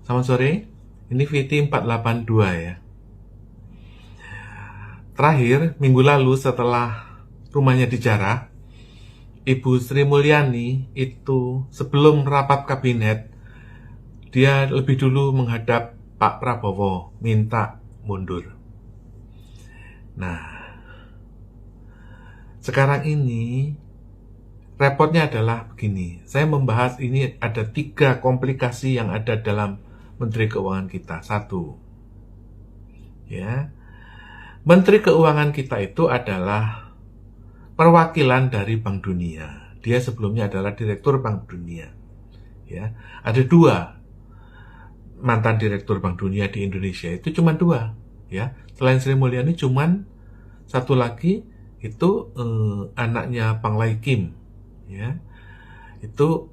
Selamat sore, ini VT 482 ya. Terakhir, minggu lalu setelah rumahnya dijarah, Ibu Sri Mulyani itu sebelum rapat kabinet, dia lebih dulu menghadap Pak Prabowo, minta mundur. Nah, sekarang ini repotnya adalah begini, saya membahas ini ada 3 komplikasi yang ada dalam Menteri Keuangan kita. 1, ya, Menteri Keuangan kita itu adalah perwakilan dari Bank Dunia. Dia sebelumnya adalah Direktur Bank Dunia. Ya, ada 2 mantan Direktur Bank Dunia di Indonesia, itu cuma 2. Ya, selain Sri Mulyani cuma 1 lagi itu anaknya Pang Lai Kim. Ya, itu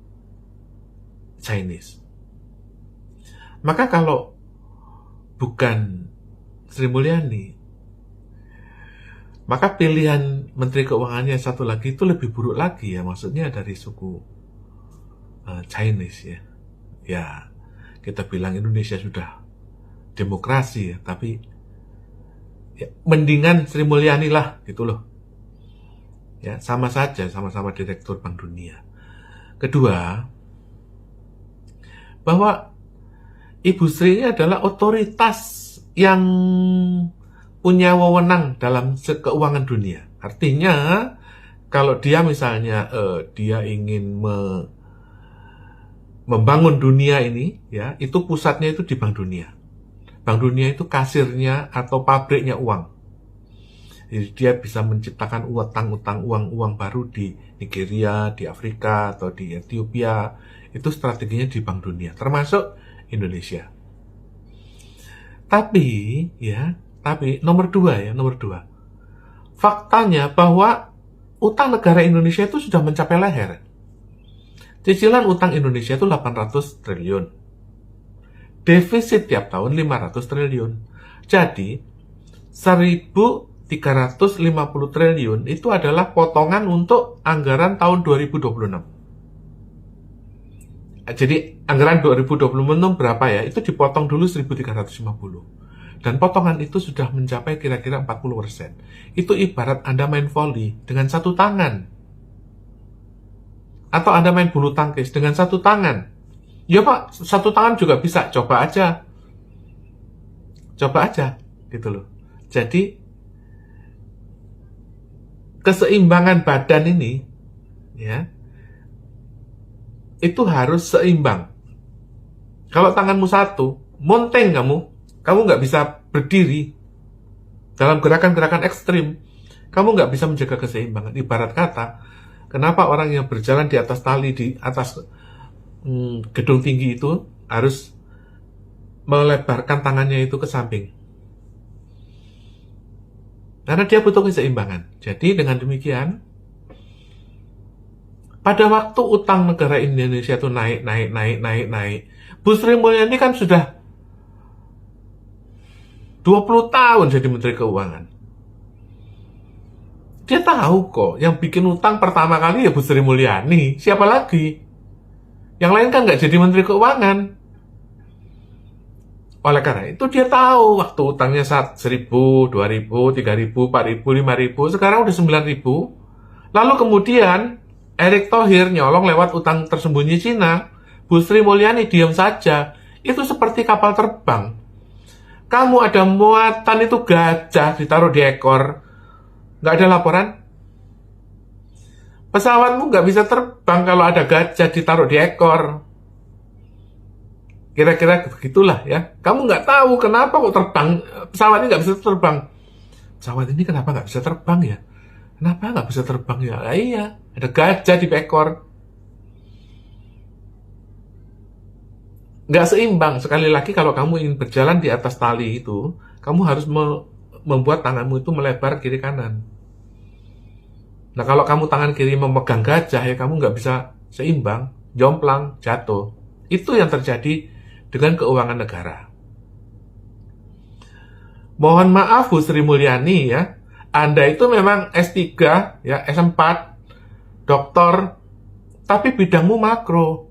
Chinese. Maka kalau bukan Sri Mulyani, maka pilihan Menteri Keuangannya 1 lagi itu lebih buruk lagi ya, maksudnya dari suku Chinese ya. Ya, kita bilang Indonesia sudah demokrasi ya, tapi ya, mendingan Sri Mulyani lah gitu loh. Ya, sama saja, sama-sama Direktur Bank Dunia. Kedua, bahwa Ibu Sri ini adalah otoritas yang punya wewenang dalam keuangan dunia. Artinya, kalau dia misalnya dia ingin membangun dunia ini, ya, itu pusatnya itu di Bank Dunia. Bank Dunia itu kasirnya atau pabriknya uang. Jadi dia bisa menciptakan utang uang baru di Nigeria, di Afrika, atau di Ethiopia. Itu strateginya di Bank Dunia, termasuk Indonesia. Tapi nomor 2, faktanya bahwa utang negara Indonesia itu sudah mencapai leher. Cicilan utang Indonesia itu 800 triliun. Defisit tiap tahun 500 triliun. Jadi, 1.350 triliun itu adalah potongan untuk anggaran tahun 2026. Jadi, anggaran 2026 berapa ya? Itu dipotong dulu 1.350. Dan potongan itu sudah mencapai kira-kira 40%. Itu ibarat Anda main volley dengan 1 tangan. Atau Anda main bulu tangkis dengan 1 tangan. Ya Pak, 1 tangan juga bisa. Coba aja. Gitu loh. Jadi, keseimbangan badan ini, ya, itu harus seimbang. Kalau tanganmu 1, monteng kamu nggak bisa berdiri dalam gerakan-gerakan ekstrim. Kamu nggak bisa menjaga keseimbangan. Ibarat kata, kenapa orang yang berjalan di atas tali, di atas gedung tinggi itu harus melebarkan tangannya itu ke samping? Karena dia butuh keseimbangan. Jadi dengan demikian, pada waktu utang negara Indonesia itu naik. Bu Sri Mulyani kan sudah 20 tahun jadi Menteri Keuangan. Dia tahu kok, yang bikin utang pertama kali ya Bu Sri Mulyani. Siapa lagi? Yang lain kan nggak jadi Menteri Keuangan. Oleh karena itu dia tahu waktu utangnya 1.000, 2.000, 3.000, 4.000, 5.000, sekarang udah 9.000. Lalu kemudian Erick Thohir nyolong lewat utang tersembunyi Cina. Bu Sri Mulyani diam saja. Itu seperti kapal terbang. Kamu ada muatan itu gajah ditaruh di ekor, nggak ada laporan. Pesawatmu nggak bisa terbang kalau ada gajah ditaruh di ekor. Kira-kira begitulah ya. Kamu nggak tahu kenapa kok terbang, pesawat ini nggak bisa terbang. Pesawat ini kenapa nggak bisa terbang ya? Kenapa nggak bisa terbang ya? Nah, iya, ada gajah di ekor. Nggak seimbang. Sekali lagi, kalau kamu ingin berjalan di atas tali itu, kamu harus membuat tanganmu itu melebar kiri kanan. Nah, kalau kamu tangan kiri memegang gajah, ya kamu nggak bisa seimbang, jomplang, jatuh. Itu yang terjadi dengan keuangan negara. Mohon maaf Bu Sri Mulyani ya, Anda itu memang S3, ya S4, doktor, tapi bidangmu makro.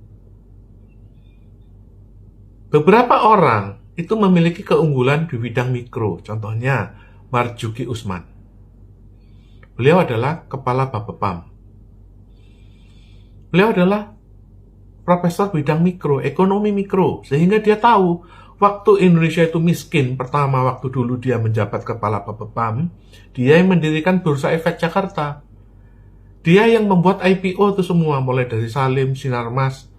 Beberapa orang itu memiliki keunggulan di bidang mikro, contohnya Marzuki Usman. Beliau adalah kepala Bapepam. Beliau adalah profesor bidang mikro, ekonomi mikro, sehingga dia tahu waktu Indonesia itu miskin, pertama waktu dulu dia menjabat kepala Bapepam, dia yang mendirikan Bursa Efek Jakarta. Dia yang membuat IPO itu semua, mulai dari Salim, Sinarmas,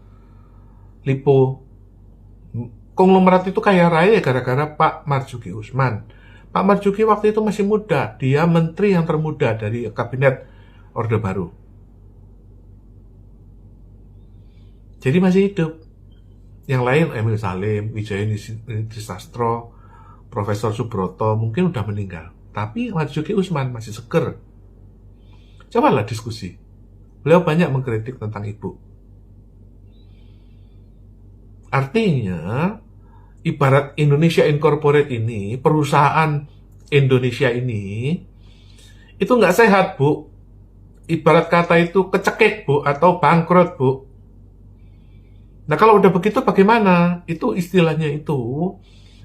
Lipo. Konglomerat itu kaya raya gara-gara Pak Marzuki Usman. Pak Marzuki waktu itu masih muda, dia menteri yang termuda dari kabinet Orde Baru. Jadi masih hidup. Yang lain Emil Salim, Wijaya Nitrisastro, Profesor Subroto mungkin udah meninggal. Tapi Marzuki Usman masih seger. Cobalah diskusi. Beliau banyak mengkritik tentang ibu. Artinya, ibarat Indonesia Incorporate ini, perusahaan Indonesia ini, itu nggak sehat, Bu. Ibarat kata itu kecekik, Bu, atau bangkrut, Bu. Nah, kalau udah begitu bagaimana? Itu istilahnya itu,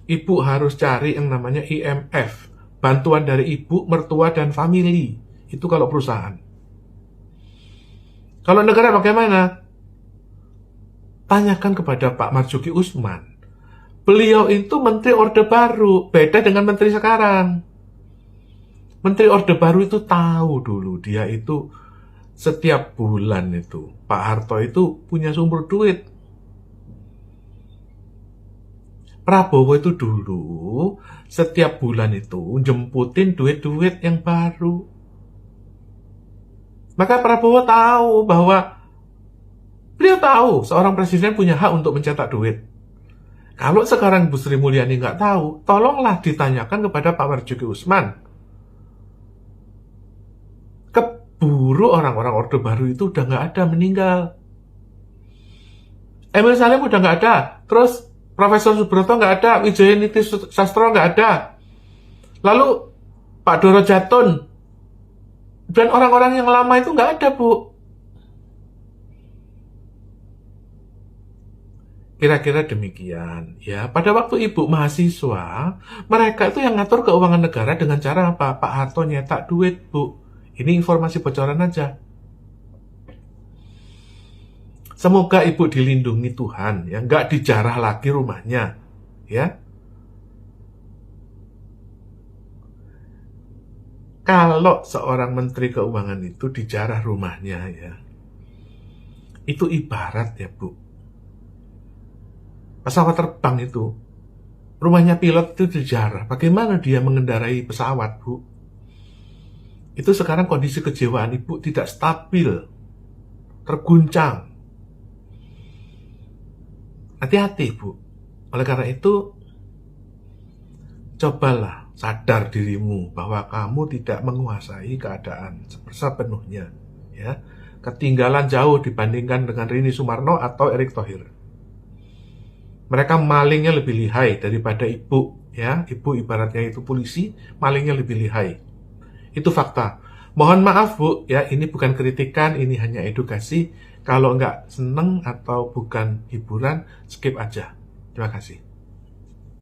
ibu harus cari yang namanya IMF, bantuan dari ibu, mertua, dan family. Itu kalau perusahaan. Kalau negara bagaimana? Tanyakan kepada Pak Marzuki Usman. Beliau itu Menteri Orde Baru, beda dengan Menteri sekarang. Menteri Orde Baru itu tahu dulu, dia itu setiap bulan itu, Pak Harto itu punya sumber duit. Prabowo itu dulu, setiap bulan itu jemputin duit-duit yang baru. Maka Prabowo tahu bahwa beliau tahu seorang presiden punya hak untuk mencetak duit. Kalau sekarang Bu Sri Mulyani nggak tahu, tolonglah ditanyakan kepada Pak Marzuki Usman. Keburu orang-orang Orde Baru itu udah nggak ada, meninggal. Emil Salim udah nggak ada, terus Profesor Subroto nggak ada, Wijaya Nitrisastro nggak ada. Lalu Pak Doro Jatun dan orang-orang yang lama itu nggak ada, Bu. Kira-kira demikian. Ya, pada waktu ibu mahasiswa, mereka itu yang ngatur keuangan negara dengan cara apa? Pak Harto nyetak duit, Bu. Ini informasi bocoran aja. Semoga ibu dilindungi Tuhan, ya, nggak dijarah lagi rumahnya, ya. Kalau seorang menteri keuangan itu dijarah rumahnya, ya, itu ibarat ya, Bu. Pesawat terbang itu, rumahnya pilot itu dijarah. Bagaimana dia mengendarai pesawat, Bu? Itu sekarang kondisi kejiwaan ibu tidak stabil, terguncang. Hati-hati, Bu. Oleh karena itu, cobalah sadar dirimu bahwa kamu tidak menguasai keadaan sepenuhnya, ya. Ketinggalan jauh dibandingkan dengan Rini Sumarno atau Erick Thohir. Mereka malingnya lebih lihai daripada ibu, ya. Ibu ibaratnya itu polisi, malingnya lebih lihai. Itu fakta. Mohon maaf, Bu, ya, ini bukan kritikan, ini hanya edukasi. Kalau nggak seneng atau bukan hiburan, skip aja. Terima kasih.